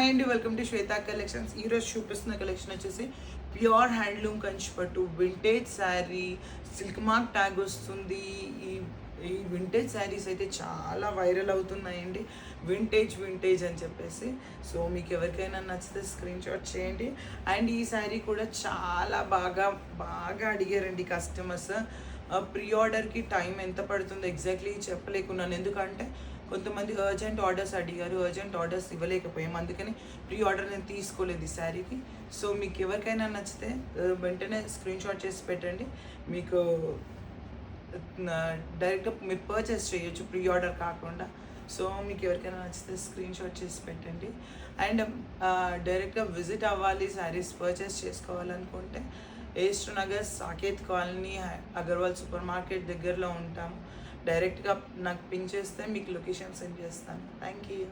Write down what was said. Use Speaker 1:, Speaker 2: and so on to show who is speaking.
Speaker 1: Hi అండి, welcome to Shweta collections. ఈరోజు చూపిస్తున్న కలెక్షన్ వచ్చేసి ప్యూర్ హ్యాండ్లూమ్ కంచిపట్టు vintage sari, silk mark tag వస్తుంది. ఈ ఈ వింటేజ్ శారీస్ అయితే చాలా వైరల్ అవుతున్నాయండి, వింటేజ్ వింటేజ్ అని చెప్పేసి. సో మీకు ఎవరికైనా నచ్చితే స్క్రీన్ షాట్ చేయండి. అండ్ ఈ శారీ కూడా చాలా బాగా బాగా అడిగారండి కస్టమర్స్. ప్రీ ఆర్డర్కి టైం ఎంత పడుతుందో ఎగ్జాక్ట్లీ చెప్పలేకున్నాను, ఎందుకంటే కొంతమంది అర్జెంట్ ఆర్డర్స్ అడిగారు, అర్జెంట్ ఆర్డర్స్ ఇవ్వలేకపోయాం, అందుకని ప్రీ ఆర్డర్ నేను తీసుకోలేదు ఈ శారీకి. సో మీకు ఎవరికైనా నచ్చితే వెంటనే స్క్రీన్ షాట్ చేసి పెట్టండి, మీకు డైరెక్ట్గా మీరు పర్చేస్ చేయొచ్చు ప్రీ ఆర్డర్ కాకుండా. సో మీకు ఎవరికైనా నచ్చితే స్క్రీన్ షాట్ చేసి పెట్టండి. అండ్ డైరెక్ట్గా విజిట్ అవ్వాలి, శారీస్ పర్చేస్ చేసుకోవాలనుకుంటే ఏస్టు నగర్, Saket colony, Agarwal supermarket దగ్గరలో ఉంటాము. డైరెక్ట్గా నాకు పింక్ చేస్తే మీకు లొకేషన్ సెండ్ చేస్తాను. Thank you.